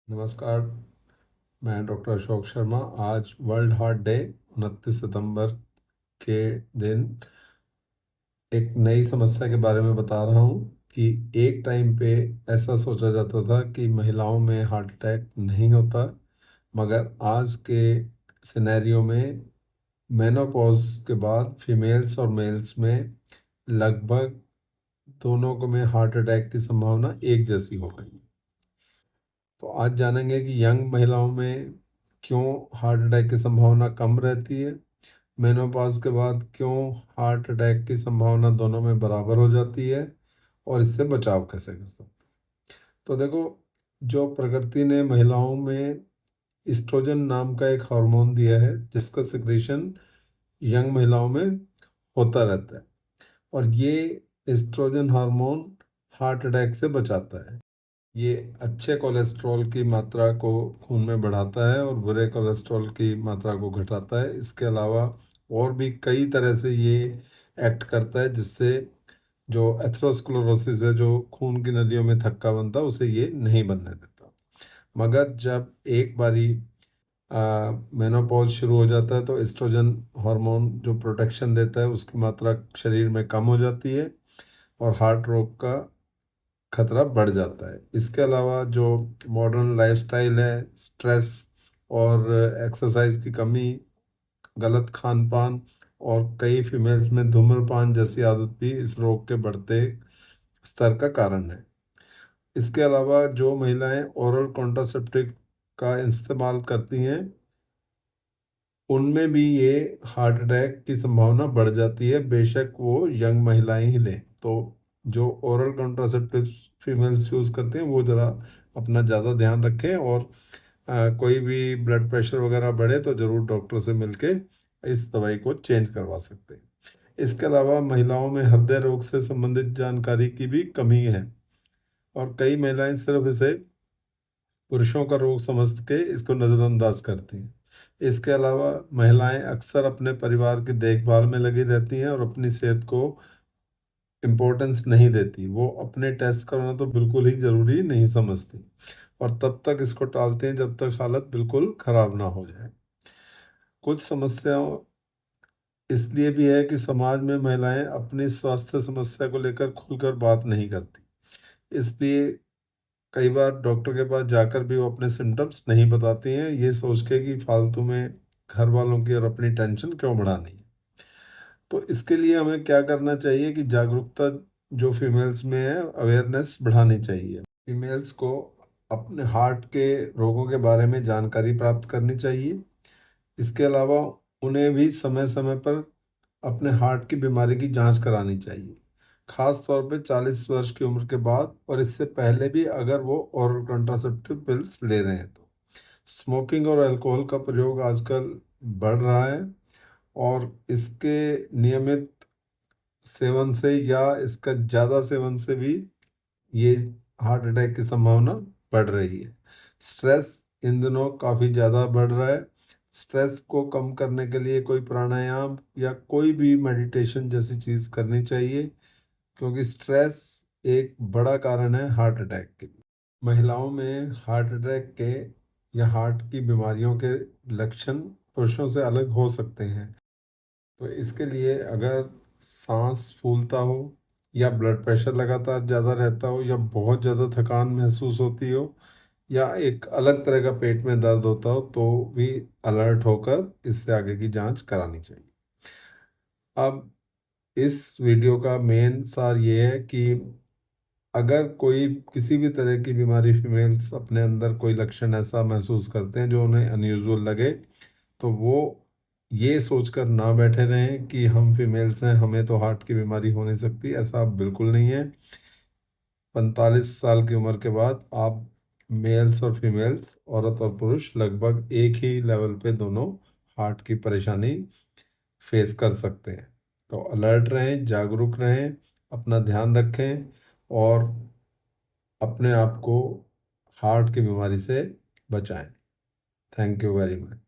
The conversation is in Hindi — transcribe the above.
नमस्कार। मैं डॉक्टर अशोक शर्मा। आज वर्ल्ड हार्ट डे 29 सितंबर के दिन एक नई समस्या के बारे में बता रहा हूँ कि एक टाइम पे ऐसा सोचा जाता था कि महिलाओं में हार्ट अटैक नहीं होता, मगर आज के सिनेरियो में मेनोपॉज के बाद फीमेल्स और मेल्स में लगभग दोनों को में हार्ट अटैक की संभावना एक जैसी हो गई। तो आज जानेंगे कि यंग महिलाओं में क्यों हार्ट अटैक की संभावना कम रहती है, मेनोपॉज के बाद क्यों हार्ट अटैक की संभावना दोनों में बराबर हो जाती है और इससे बचाव कैसे कर सकते हैं। तो देखो, जो प्रकृति ने महिलाओं में इस्ट्रोजन नाम का एक हार्मोन दिया है जिसका सिक्रीशन यंग महिलाओं में होता रहता है, और ये इस्ट्रोजन हार्मोन हार्ट अटैक से बचाता है। ये अच्छे कोलेस्ट्रॉल की मात्रा को खून में बढ़ाता है और बुरे कोलेस्ट्रॉल की मात्रा को घटाता है। इसके अलावा और भी कई तरह से ये एक्ट करता है, जिससे जो एथेरोस्क्लेरोसिस है, जो खून की नलियों में थक्का बनता है, उसे ये नहीं बनने देता। मगर जब एक बारी मेनोपॉज शुरू हो जाता है तो एस्ट्रोजन हार्मोन जो प्रोटेक्शन देता है उसकी मात्रा शरीर में कम हो जाती है और हार्ट रोग का खतरा बढ़ जाता है। इसके अलावा जो मॉडर्न लाइफस्टाइल है, स्ट्रेस और एक्सरसाइज की कमी, गलत खान पान और कई फीमेल्स में धूम्रपान जैसी आदत भी इस रोग के बढ़ते स्तर का कारण है। इसके अलावा जो महिलाएं ओरल कॉन्ट्रासेप्टिव का इस्तेमाल करती हैं उनमें भी ये हार्ट अटैक की संभावना बढ़ जाती है, बेशक वो यंग महिलाएं ही लें। तो जो ओरल कॉन्ट्रासेप्टिव फीमेल्स यूज़ करते हैं वो ज़रा अपना ज़्यादा ध्यान रखें, और कोई भी ब्लड प्रेशर वगैरह बढ़े तो ज़रूर डॉक्टर से मिलके इस दवाई को चेंज करवा सकते हैं। इसके अलावा महिलाओं में हृदय रोग से संबंधित जानकारी की भी कमी है, और कई महिलाएं सिर्फ इसे पुरुषों का रोग समझ के इसको नज़रअंदाज करती हैं। इसके अलावा महिलाएं अक्सर अपने परिवार की देखभाल में लगी रहती हैं और अपनी सेहत को इम्पोर्टेंस नहीं देती। वो अपने टेस्ट कराना तो बिल्कुल ही ज़रूरी नहीं समझती, और तब तक इसको टालते हैं जब तक हालत बिल्कुल ख़राब ना हो जाए। कुछ समस्याओं इसलिए भी है कि समाज में महिलाएं अपनी स्वास्थ्य समस्या को लेकर खुलकर बात नहीं करती, इसलिए कई बार डॉक्टर के पास जाकर भी वो अपने सिम्टम्स नहीं बताती हैं, ये सोच के कि फालतू में घर वालों की और अपनी टेंशन क्यों बढ़ानी है। तो इसके लिए हमें क्या करना चाहिए कि जागरूकता जो फीमेल्स में है, अवेयरनेस बढ़ानी चाहिए। फीमेल्स को अपने हार्ट के रोगों के बारे में जानकारी प्राप्त करनी चाहिए। इसके अलावा उन्हें भी समय समय पर अपने हार्ट की बीमारी की जांच करानी चाहिए, खास तौर पे 40 वर्ष की उम्र के बाद, और इससे पहले भी अगर वो ओरल कंट्रासेप्टिव पिल्स ले रहे हैं तो। स्मोकिंग और अल्कोहल का प्रयोग आजकल बढ़ रहा है, और इसके नियमित सेवन से या इसका ज़्यादा सेवन से भी ये हार्ट अटैक की संभावना बढ़ रही है। स्ट्रेस इन दिनों काफ़ी ज़्यादा बढ़ रहा है। स्ट्रेस को कम करने के लिए कोई प्राणायाम या कोई भी मेडिटेशन जैसी चीज़ करनी चाहिए, क्योंकि स्ट्रेस एक बड़ा कारण है हार्ट अटैक के लिए। महिलाओं में हार्ट अटैक के या हार्ट की बीमारियों के लक्षण पुरुषों से अलग हो सकते हैं। तो इसके लिए अगर सांस फूलता हो, या ब्लड प्रेशर लगातार ज़्यादा रहता हो, या बहुत ज़्यादा थकान महसूस होती हो, या एक अलग तरह का पेट में दर्द होता हो, तो भी अलर्ट होकर इससे आगे की जांच करानी चाहिए। अब इस वीडियो का मेन सार ये है कि अगर कोई किसी भी तरह की बीमारी फीमेल्स अपने अंदर कोई लक्षण ऐसा महसूस करते हैं जो उन्हें अनयूजुअल लगे, तो वो ये सोचकर ना बैठे रहें कि हम फीमेल्स हैं, हमें तो हार्ट की बीमारी हो नहीं सकती। ऐसा बिल्कुल नहीं है। 45 साल की उम्र के बाद आप मेल्स और फीमेल्स, औरत और पुरुष, लगभग एक ही लेवल पे दोनों हार्ट की परेशानी फेस कर सकते हैं। तो अलर्ट रहें, जागरूक रहें, अपना ध्यान रखें, और अपने आप को हार्ट की बीमारी से बचाएं। Thank you very much.